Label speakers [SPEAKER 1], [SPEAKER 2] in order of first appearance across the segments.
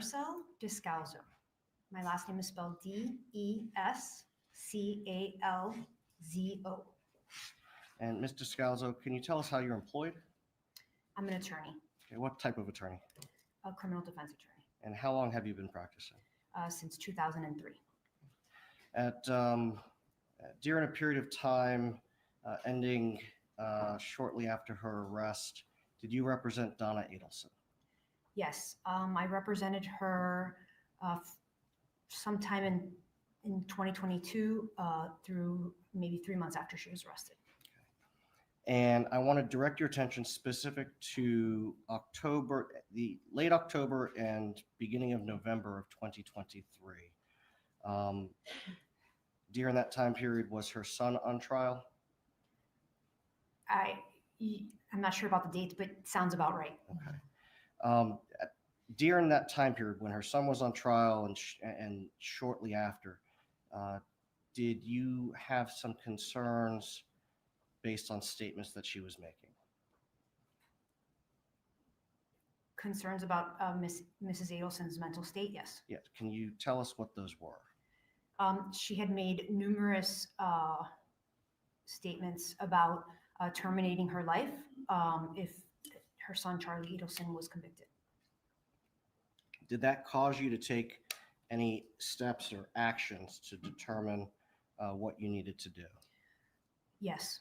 [SPEAKER 1] Marcel Descalzo. My last name is spelled Descalzo.
[SPEAKER 2] And Ms. Descalzo, can you tell us how you're employed?
[SPEAKER 1] I'm an attorney,
[SPEAKER 2] Okay, what type of attorney?
[SPEAKER 1] a criminal defense attorney,
[SPEAKER 2] And how long have you been practicing?
[SPEAKER 1] since 2003.
[SPEAKER 2] During a period of time ending shortly after her arrest, did you represent Donna Adelson?
[SPEAKER 1] Yes, I represented her sometime in 2022 through maybe 3 months after she was arrested.
[SPEAKER 2] And I want to direct your attention specific to October, the late October and beginning of November of 2023. During that time period, was her son on trial?
[SPEAKER 1] I'm not sure about the dates, but it sounds about right.
[SPEAKER 2] Okay. During that time period when her son was on trial and shortly after, did you have some concerns based on statements that she was making?
[SPEAKER 1] Concerns about Mrs. Adelson's mental state? Yes.
[SPEAKER 2] Yes. Can you tell us what those were?
[SPEAKER 1] She had made numerous statements about terminating her life if her son, Charlie Adelson, was convicted.
[SPEAKER 2] Did that cause you to take any steps or actions to determine what you needed to do?
[SPEAKER 1] Yes.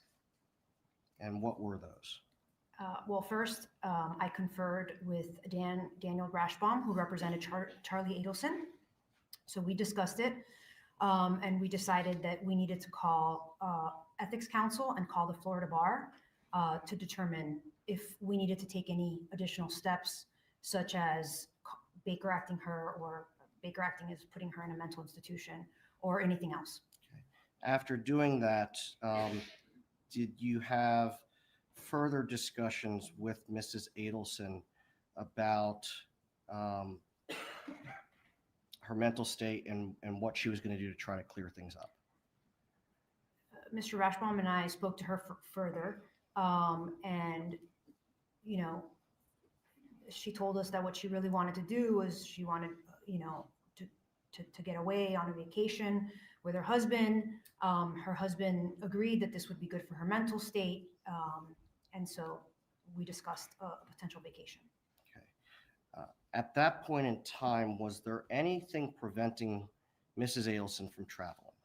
[SPEAKER 2] And what were those?
[SPEAKER 1] Well, first, I conferred with Daniel Grashbaum, who represented Charlie Adelson. So we discussed it, and we decided that we needed to call ethics counsel and call the Florida bar to determine if we needed to take any additional steps, such as Baker acting her, or Baker acting is putting her in a mental institution, or anything else.
[SPEAKER 2] Okay. After doing that, did you have further discussions with Mrs. Adelson about her mental state and what she was going to do to try to clear things up?
[SPEAKER 1] Mr. Rashbaum and I spoke to her further, and she told us that what she really wanted to do was she wanted, to get away on a vacation with her husband. Her husband agreed that this would be good for her mental state, and so we discussed a potential vacation.
[SPEAKER 2] Okay. At that point in time, was there anything preventing Mrs. Adelson from traveling?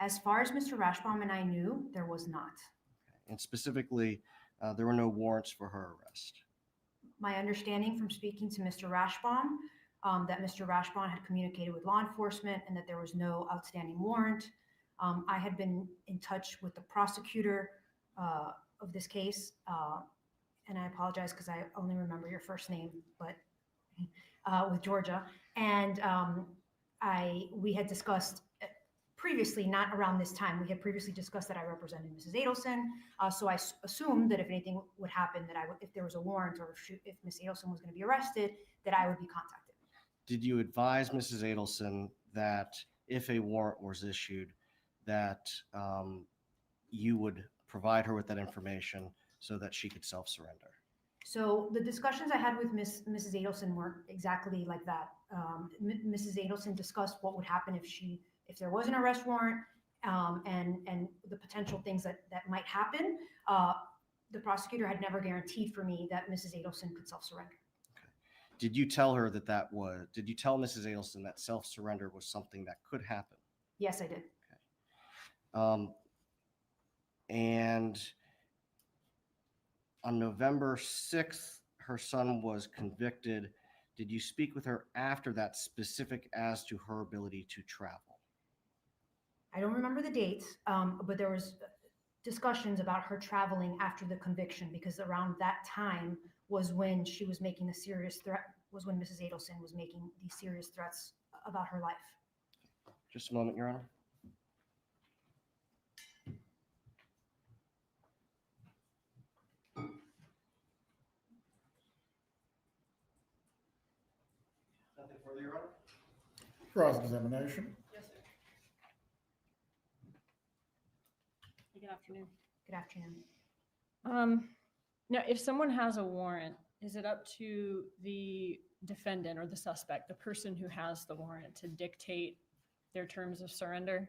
[SPEAKER 1] As far as Mr. Rashbaum and I knew, there was not.
[SPEAKER 2] Okay. And specifically, there were no warrants for her arrest.
[SPEAKER 1] My understanding from speaking to Mr. Rashbaum, that Mr. Rashbaum had communicated with law enforcement and that there was no outstanding warrant. I had been in touch with the prosecutor of this case, and I apologize because I only remember your first name, but with Georgia. And we had discussed previously, not around this time, we had previously discussed that I represented Mrs. Adelson. So I assumed that if anything would happen, that if there was a warrant or if Ms. Adelson was going to be arrested, that I would be contacted.
[SPEAKER 2] Did you advise Mrs. Adelson that if a warrant was issued, that you would provide her with that information so that she could self-surrender?
[SPEAKER 1] So the discussions I had with Mrs. Adelson weren't exactly like that. Mrs. Adelson discussed what would happen if there was an arrest warrant, and the potential things that might happen. The prosecutor had never guaranteed for me that Mrs. Adelson could self-surrender.
[SPEAKER 2] Okay. Did you tell Mrs. Adelson that self-surrender was something that could happen?
[SPEAKER 1] Yes, I did.
[SPEAKER 2] Okay. And on November 6th, her son was convicted. Did you speak with her after that, specific as to her ability to travel?
[SPEAKER 1] I don't remember the dates, but there was discussions about her traveling after the conviction, because around that time was when she was making a serious threat, was when Mrs. Adelson was making these serious threats about her life.
[SPEAKER 2] Just a moment, Your Honor. Nothing further, Your Honor?
[SPEAKER 3] Cross-examination.
[SPEAKER 4] Yes, sir. Good afternoon.
[SPEAKER 1] Good afternoon.
[SPEAKER 4] Now, if someone has a warrant, is it up to the defendant or the suspect, the person who has the warrant, to dictate their terms of surrender?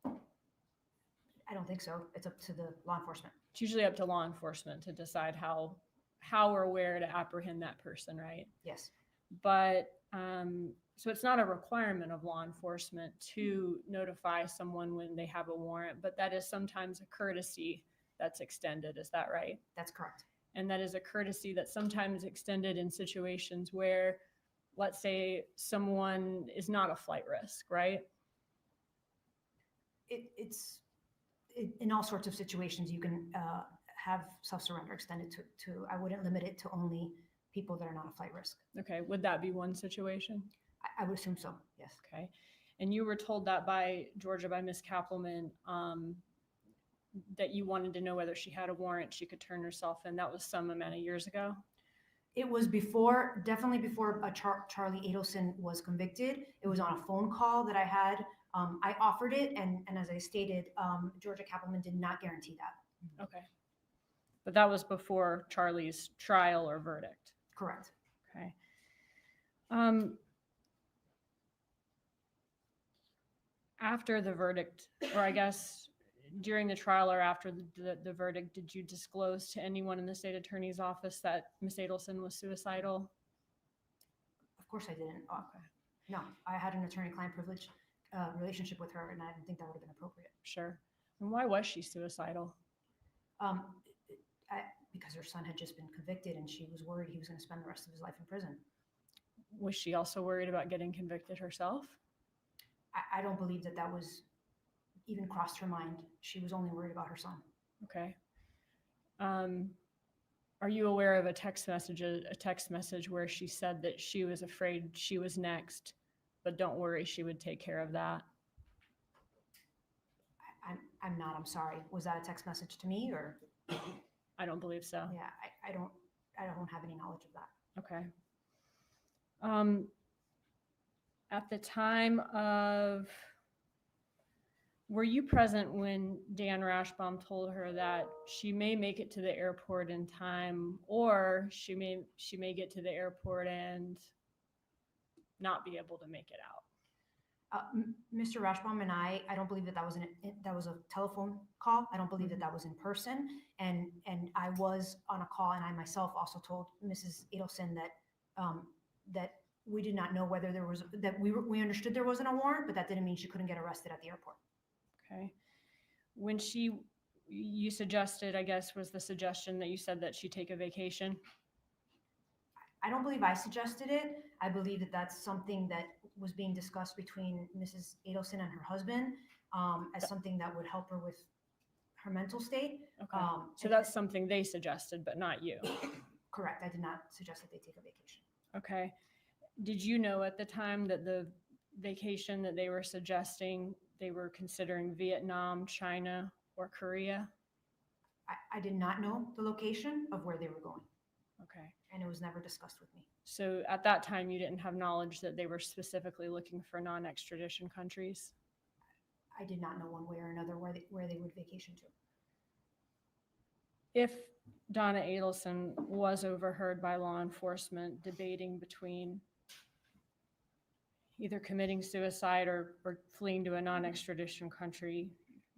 [SPEAKER 1] I don't think so. It's up to the law enforcement.
[SPEAKER 4] It's usually up to law enforcement to decide how or where to apprehend that person, right?
[SPEAKER 1] Yes.
[SPEAKER 4] But so it's not a requirement of law enforcement to notify someone when they have a warrant, but that is sometimes a courtesy that's extended. Is that right?
[SPEAKER 1] That's correct.
[SPEAKER 4] And that is a courtesy that's sometimes extended in situations where, let's say, someone is not a flight risk, right?
[SPEAKER 1] It's in all sorts of situations you can have self-surrender extended to. I wouldn't limit it to only people that are not a flight risk.
[SPEAKER 4] Okay, would that be one situation?
[SPEAKER 1] I would assume so, yes.
[SPEAKER 4] Okay. And you were told that by Georgia, by Ms. Kaplan, that you wanted to know whether she had a warrant, she could turn herself in. That was some amount of years ago.
[SPEAKER 1] It was definitely before Charlie Adelson was convicted. It was on a phone call that I had. I offered it, and as I stated, Georgia Kaplan did not guarantee that.
[SPEAKER 4] Okay. But that was before Charlie's trial or verdict.
[SPEAKER 1] Correct.
[SPEAKER 4] Okay. After the verdict, or I guess during the trial or after the verdict, did you disclose to anyone in the state attorney's office that Ms. Adelson was suicidal?
[SPEAKER 1] Of course I didn't. No, I had an attorney-client privilege relationship with her, and I didn't think that would have been appropriate.
[SPEAKER 4] Sure. And why was she suicidal?
[SPEAKER 1] Because her son had just been convicted, and she was worried he was going to spend the rest of his life in prison.
[SPEAKER 4] Was she also worried about getting convicted herself?
[SPEAKER 1] I don't believe that was even crossed her mind. She was only worried about her son.
[SPEAKER 4] Okay. Are you aware of a text message where she said that she was afraid she was next, but don't worry, she would take care of that?
[SPEAKER 1] I'm not. I'm sorry. Was that a text message to me, or?
[SPEAKER 4] I don't believe so.
[SPEAKER 1] Yeah, I don't have any knowledge of that.
[SPEAKER 4] Okay. At the time of, were you present when Dan Rashbaum told her that she may make it to the airport in time, or she may get to the airport and not be able to make it out?
[SPEAKER 1] Mr. Rashbaum and I don't believe that was a telephone call. I don't believe that was in person. And I was on a call, and I myself also told Mrs. Adelson that we did not know whether there was, that we understood there wasn't a warrant, but that didn't mean she couldn't get arrested at the airport.
[SPEAKER 4] Okay. When you suggested, I guess, was the suggestion that you said that she take a vacation?
[SPEAKER 1] I don't believe I suggested it. I believe that that's something that was being discussed between Mrs. Adelson and her husband as something that would help her with her mental state.
[SPEAKER 4] Okay. So that's something they suggested, but not you.
[SPEAKER 1] Correct. I did not suggest that they take a vacation.
[SPEAKER 4] Okay. Did you know at the time that the vacation that they were suggesting, they were considering Vietnam, China, or Korea?
[SPEAKER 1] I did not know the location of where they were going.
[SPEAKER 4] Okay.
[SPEAKER 1] And it was never discussed with me.
[SPEAKER 4] So at that time, you didn't have knowledge that they were specifically looking for non-extradition countries?
[SPEAKER 1] I did not know one way or another where they would vacation to.
[SPEAKER 4] If Donna Adelson was overheard by law enforcement debating between either committing suicide or fleeing to a non-extradition country,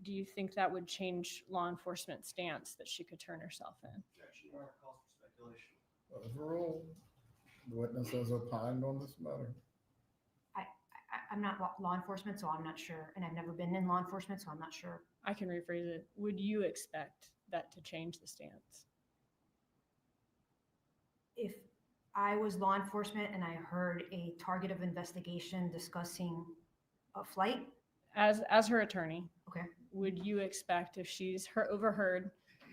[SPEAKER 4] do you think that would change law enforcement's stance that she could turn herself in?
[SPEAKER 2] Objection. Calls for speculation.
[SPEAKER 3] Overall, the witness has opined on this matter.
[SPEAKER 1] I'm not law enforcement, so I'm not sure. And I've never been in law enforcement, so I'm not sure.
[SPEAKER 4] I can rephrase it. Would you expect that to change the stance?
[SPEAKER 1] If I was law enforcement and I heard a target of investigation discussing a flight.
[SPEAKER 4] As her attorney,
[SPEAKER 1] Okay.
[SPEAKER 4] would you expect if she's overheard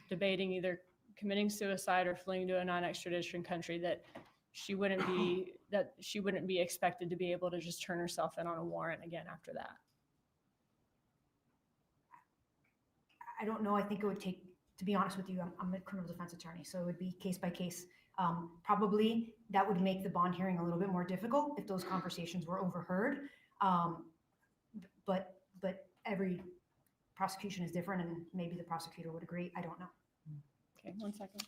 [SPEAKER 4] debating either committing suicide or fleeing to a non-extradition country that she wouldn't be expected to be able to just turn herself in on a warrant again after that?
[SPEAKER 1] I don't know. I think it would take, to be honest with you, I'm a criminal defense attorney, so it would be case by case. Probably that would make the bond hearing a little bit more difficult if those conversations were overheard. But every prosecution is different, and maybe the prosecutor would agree. I don't know.
[SPEAKER 4] Okay, 1 second.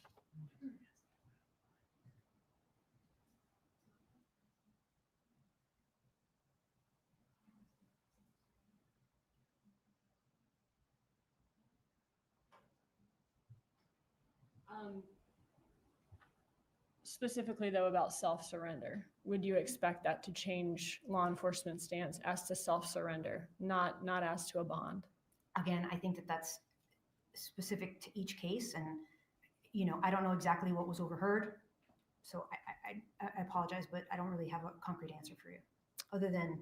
[SPEAKER 4] Specifically, though, about self-surrender, would you expect that to change law enforcement stance as to self-surrender, not as to a bond?
[SPEAKER 1] Again, I think that that's specific to each case, and I don't know exactly what was overheard, so I apologize, but I don't really have a concrete answer for you, other than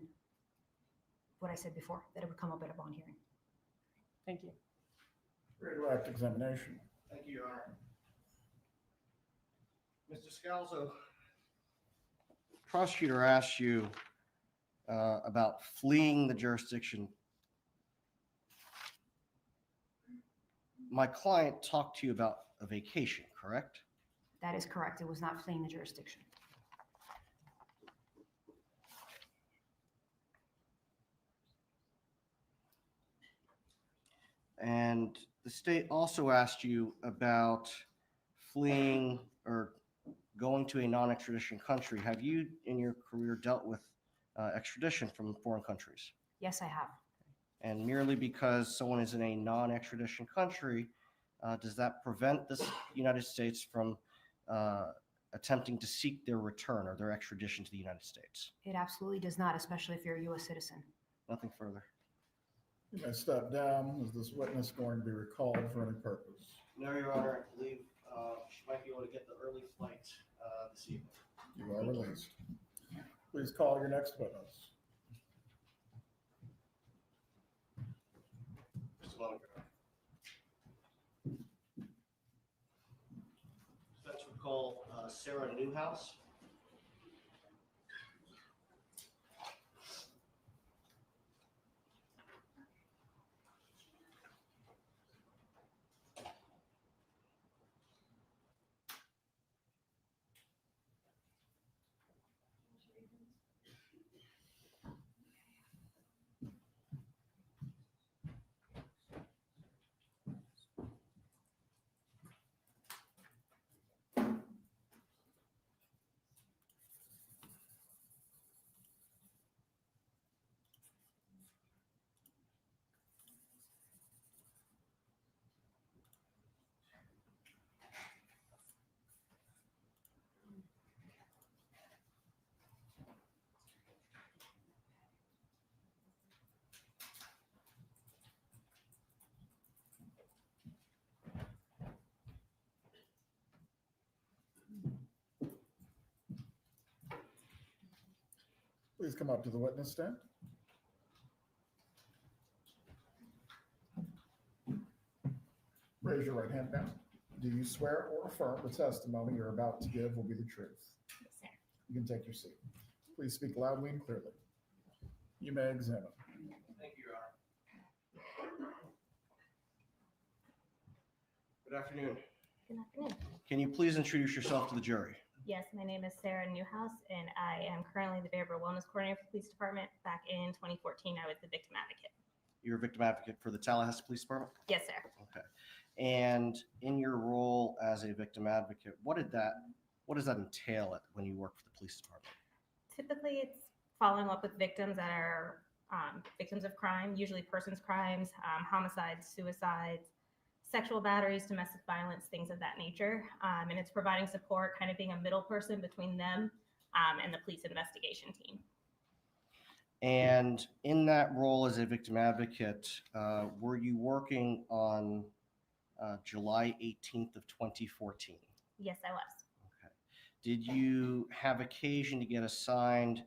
[SPEAKER 1] what I said before, that it would come up at a bond hearing.
[SPEAKER 4] Thank you.
[SPEAKER 3] Redirect examination.
[SPEAKER 2] Thank you, Your Honor. Mr. Scalzo, prosecutor asked you about fleeing the jurisdiction. My client talked to you about a vacation, correct?
[SPEAKER 1] That is correct. It was not fleeing the jurisdiction.
[SPEAKER 2] And the state also asked you about fleeing or going to a non-extradition country. Have you, in your career, dealt with extradition from foreign countries?
[SPEAKER 1] Yes, I have.
[SPEAKER 2] And merely because someone is in a non-extradition country, does that prevent the United States from attempting to seek their return or their extradition to the United States?
[SPEAKER 1] It absolutely does not, especially if you're a U.S. citizen.
[SPEAKER 2] Nothing further.
[SPEAKER 3] You may step down. Is this witness going to be recalled for any purpose?
[SPEAKER 2] No, Your Honor. I believe she might be able to get the early flight this evening.
[SPEAKER 3] You are released. Please call your next witness.
[SPEAKER 2] Just a moment, Your Honor. Defense would call Sarah Newhouse.
[SPEAKER 3] Please come up to the witness stand. Raise your right hand down. Do you swear or affirm the testimony you're about to give will be the truth?
[SPEAKER 5] Yes, sir.
[SPEAKER 3] You can take your seat. Please speak loudly and clearly. You may examine.
[SPEAKER 2] Thank you, Your Honor. Good afternoon.
[SPEAKER 5] Good afternoon.
[SPEAKER 2] Can you please introduce yourself to the jury?
[SPEAKER 5] Yes, my name is Sarah Newhouse, and I am currently the Behavioral Wellness Coordinator for the Police Department. Back in 2014, I was the victim advocate.
[SPEAKER 2] You're a victim advocate for the Tallahassee Police Department?
[SPEAKER 5] Yes, sir.
[SPEAKER 2] Okay. And in your role as a victim advocate, what does that entail when you work for the police department?
[SPEAKER 5] Typically, it's following up with victims that are victims of crime, usually persons crimes, homicides, suicides, sexual batteries, domestic violence, things of that nature. And it's providing support, kind of being a middle person between them and the police investigation team.
[SPEAKER 2] And in that role as a victim advocate, were you working on July 18th of 2014?
[SPEAKER 5] Yes, I was.
[SPEAKER 2] Okay. Did you have occasion to get assigned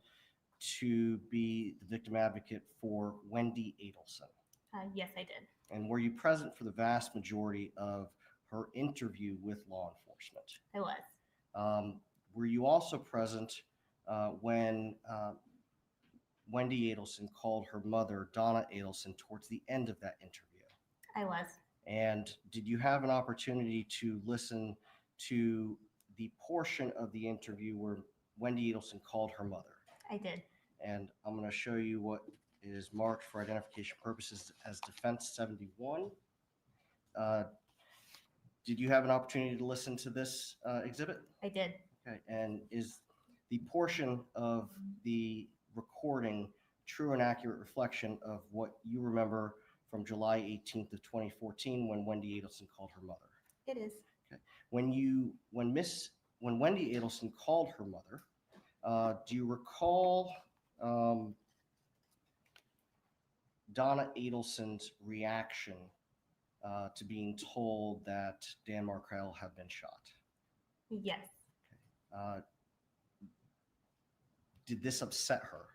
[SPEAKER 2] to be the victim advocate for Wendy Adelson?
[SPEAKER 5] Yes, I did.
[SPEAKER 2] And were you present for the vast majority of her interview with law enforcement?
[SPEAKER 5] I was.
[SPEAKER 2] Were you also present when Wendy Adelson called her mother, Donna Adelson, towards the end of that interview?
[SPEAKER 5] I was.
[SPEAKER 2] And did you have an opportunity to listen to the portion of the interview where Wendy Adelson called her mother?
[SPEAKER 5] I did.
[SPEAKER 2] And I'm going to show you what is marked for identification purposes as Defense 71. Did you have an opportunity to listen to this exhibit?
[SPEAKER 5] I did.
[SPEAKER 2] Okay. And is the portion of the recording true and accurate reflection of what you remember from July 18th of 2014 when Wendy Adelson called her mother?
[SPEAKER 5] It is.
[SPEAKER 2] When Wendy Adelson called her mother, do you recall Donna Adelson's reaction to being told that Dan Markel had been shot?
[SPEAKER 5] Yes.
[SPEAKER 2] Did this upset her?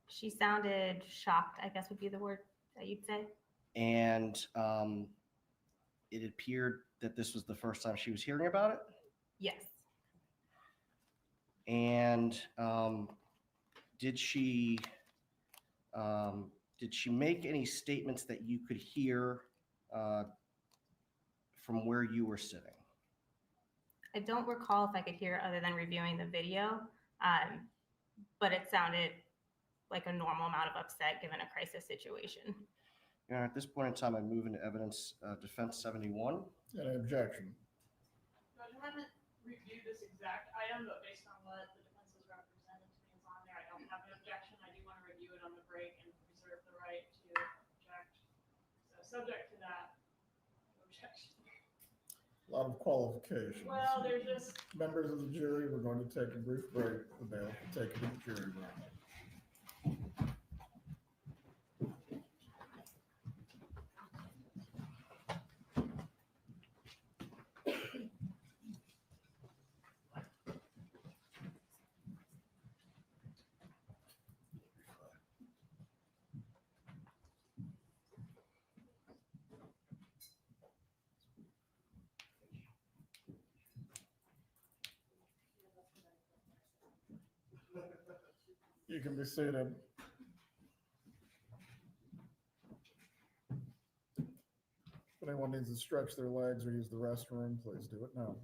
[SPEAKER 5] She sounded shocked, I guess would be the word that you'd say.
[SPEAKER 2] And it appeared that this was the first time she was hearing about it?
[SPEAKER 5] Yes.
[SPEAKER 2] And did she make any statements that you could hear from where you were sitting?
[SPEAKER 5] I don't recall if I could hear other than reviewing the video, but it sounded like a normal amount of upset given a crisis situation.
[SPEAKER 2] At this point in time, I move into evidence defense 71.
[SPEAKER 3] Any objection?
[SPEAKER 6] Judge, I haven't reviewed this exact item, but based on what the defense has represented to me is on there, I don't have an objection. I do want to review it on the break and reserve the right to object. So subject to that, objection.
[SPEAKER 3] A lot of qualifications.
[SPEAKER 6] Well, there's just,
[SPEAKER 3] Members of the jury, we're going to take a brief break. The bail will take it to the jury room. You can be seated. If anyone needs to stretch their legs or use the restroom, please do it now.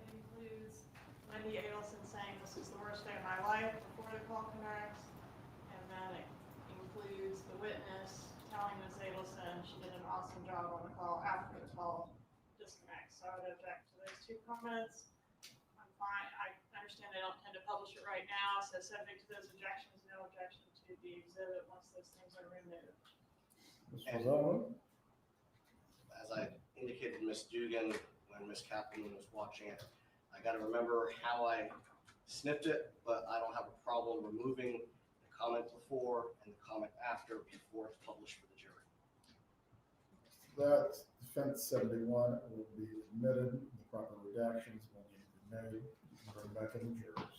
[SPEAKER 6] it includes Wendy Adelson saying this is the worst day of my life before the call connects. And then it includes the witness telling Ms. Adelson she did an awesome job on the call after the call disconnects. So I would object to those two comments. I'm fine. I understand they don't tend to publish it right now, so subject to those objections, no objection to the exhibit once those things are removed.
[SPEAKER 3] Mr. Zellman?
[SPEAKER 2] As I indicated to Ms. Dugan when Ms. Kaplan was watching it, I got to remember how I snipped it, but I don't have a problem removing the comment before and the comment after before it's published for the jury.
[SPEAKER 3] That defense 71 will be admitted. The proper redactions will need to be made. Bring back in the jurors.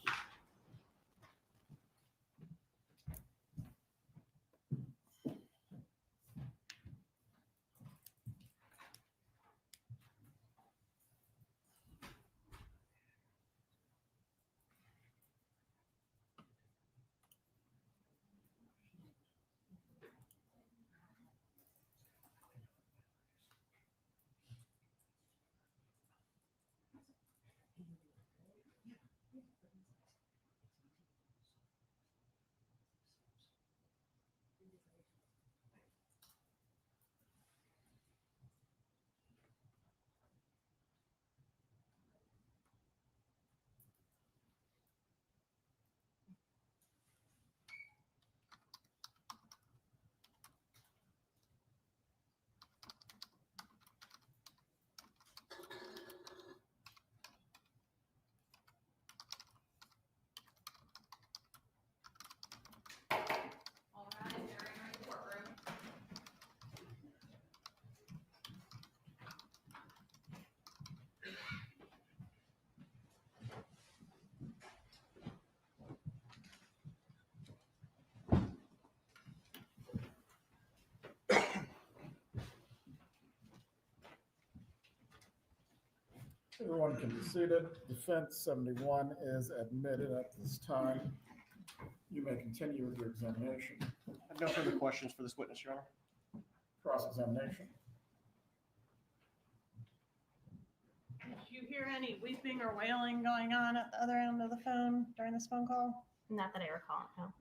[SPEAKER 3] Everyone can be seated. Defense 71 is admitted at this time. You may continue with your examination.
[SPEAKER 2] I have no further questions for this witness, Your Honor.
[SPEAKER 3] Cross-examination.
[SPEAKER 6] Did you hear any weeping or wailing going on at the other end of the phone during this phone call?
[SPEAKER 5] Not that I recall, no.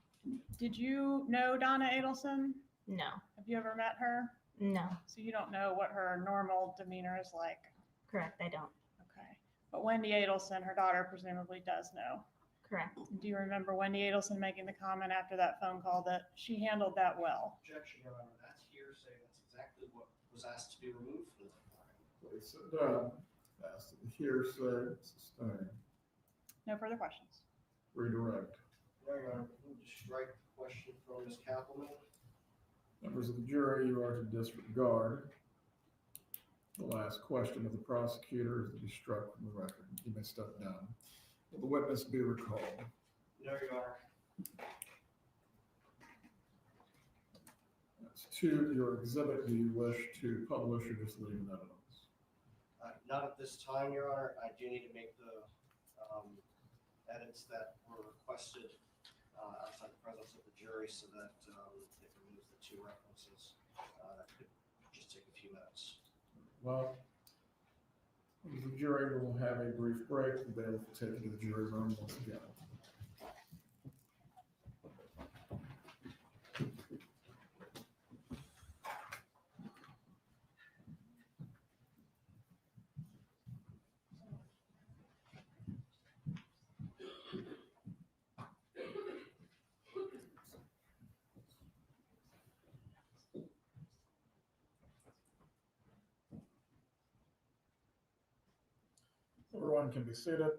[SPEAKER 6] Did you know Donna Adelson?
[SPEAKER 5] No,
[SPEAKER 6] Have you ever met her?
[SPEAKER 5] no,
[SPEAKER 6] So you don't know what her normal demeanor is like?
[SPEAKER 5] correct, I don't.
[SPEAKER 6] Okay. But Wendy Adelson, her daughter, presumably does know.
[SPEAKER 5] Correct.
[SPEAKER 6] Do you remember Wendy Adelson making the comment after that phone call that she handled that well?
[SPEAKER 2] Objection, Your Honor. That's hearsay. That's exactly what was asked to be removed from the file.
[SPEAKER 3] Please sit down. As to the hearsay, sustain.
[SPEAKER 6] No further questions.
[SPEAKER 3] Redirect.
[SPEAKER 2] Your Honor, can you just strike the question from Ms. Kaplan?
[SPEAKER 3] Members of the jury, you are to disregard the last question of the prosecutor is to be struck from the record. You may step down. Will the witness be recalled?
[SPEAKER 2] No, Your Honor.
[SPEAKER 3] As to your exhibit, do you wish to publish or just leave in evidence?
[SPEAKER 2] Not at this time, Your Honor. I do need to make the edits that were requested outside the presence of the jury so that it removes the two references. That could just take a few minutes.
[SPEAKER 3] Well, the jury will have a brief break. The bailiff will take you to the jury room once again. Everyone can be seated.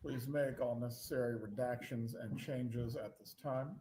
[SPEAKER 3] Please make all necessary redactions and changes at this time.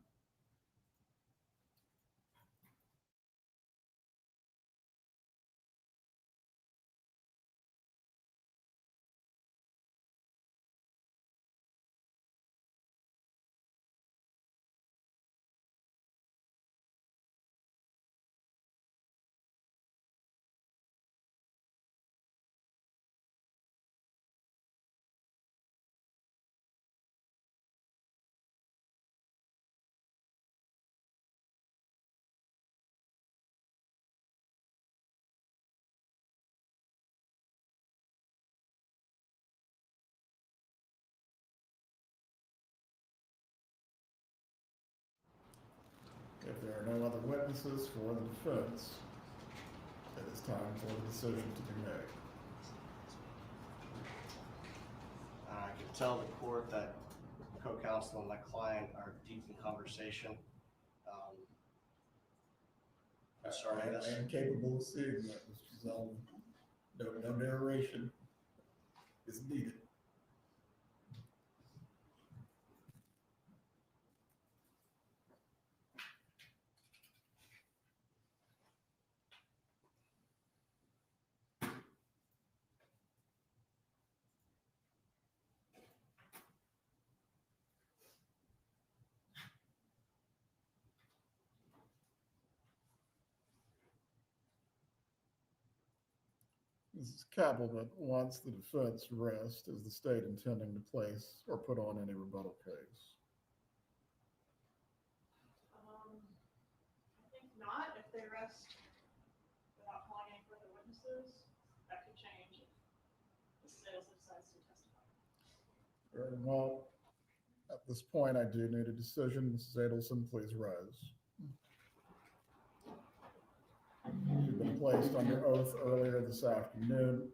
[SPEAKER 3] If there are no other witnesses for the defense, it is time for the decision to be made.
[SPEAKER 2] I can tell the court that co-counsel and my client are deep in conversation. Concerning this.
[SPEAKER 3] I am capable of seeing that, Mr. Zeldin. No narration is needed. Mrs. Kaplan, once the defense rests, is the state intending to place or put on any rebuttal case?
[SPEAKER 6] I think not. If they rest without calling any further witnesses, that could change if Mrs. Adelson decides to testify.
[SPEAKER 3] Very well. At this point, I do need a decision. Mrs. Adelson, please rise. You've been placed under oath earlier this afternoon.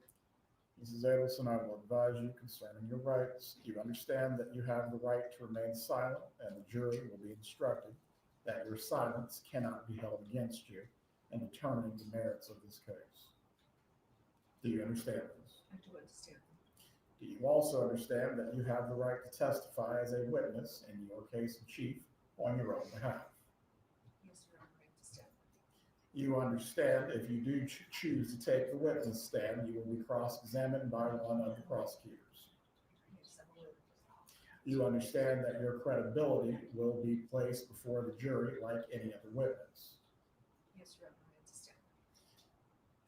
[SPEAKER 3] Mrs. Adelson, I will advise you concerning your rights. You understand that you have the right to remain silent, and the jury will be instructed that your silence cannot be held against you in determining the merits of this case. Do you understand this?
[SPEAKER 7] I do understand.
[SPEAKER 3] Do you also understand that you have the right to testify as a witness in your case in chief on your own behalf?
[SPEAKER 7] Yes, Your Honor, I understand.
[SPEAKER 3] You understand if you do choose to take the witness stand, you will be cross-examined by one of the prosecutors.
[SPEAKER 7] Yes, I'm aware of this.
[SPEAKER 3] You understand that your credibility will be placed before the jury like any other witness.
[SPEAKER 7] Yes, Your Honor, I understand.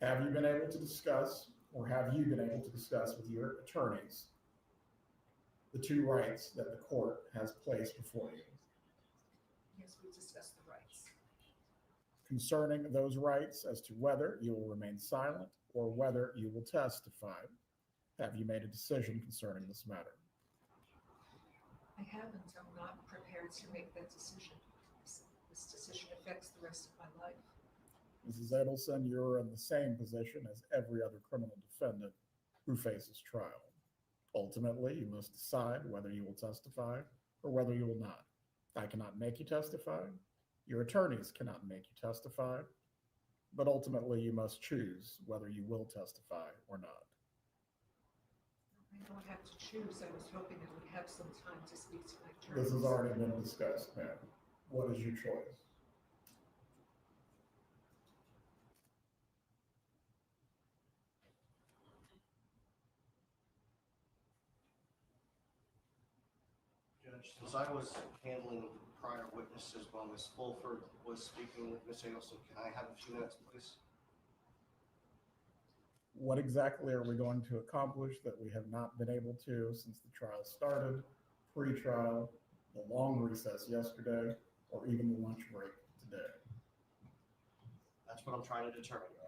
[SPEAKER 3] Have you been able to discuss or have you been able to discuss with your attorneys the two rights that the court has placed before you?
[SPEAKER 7] Yes, we discussed the rights.
[SPEAKER 3] Concerning those rights as to whether you will remain silent or whether you will testify, have you made a decision concerning this matter?
[SPEAKER 7] I haven't, I'm not prepared to make that decision. This decision affects the rest of my life.
[SPEAKER 3] Mrs. Adelson, you're in the same position as every other criminal defendant who faces trial. Ultimately, you must decide whether you will testify or whether you will not. I cannot make you testify. Your attorneys cannot make you testify. But ultimately, you must choose whether you will testify or not.
[SPEAKER 7] I don't have to choose. I was hoping I would have some time to speak to my attorney.
[SPEAKER 3] This has already been discussed, ma'am. What is your choice?
[SPEAKER 2] Judge, since I was handling prior witnesses while Ms. Fulford was speaking with Ms. Adelson, can I have a few minutes, please?
[SPEAKER 3] What exactly are we going to accomplish that we have not been able to since the trial started, pre-trial, the long recess yesterday, or even the lunch break today?
[SPEAKER 2] That's what I'm trying to determine, Your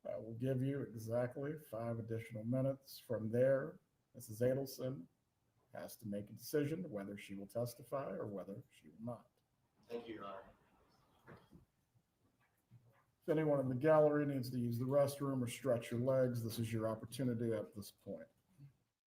[SPEAKER 2] Honor.
[SPEAKER 3] I will give you exactly 5 additional minutes. From there, Mrs. Adelson has to make a decision whether she will testify or whether she will not.
[SPEAKER 2] Thank you, Your Honor.
[SPEAKER 3] If anyone in the gallery needs to use the restroom or stretch your legs, this is your opportunity at this point.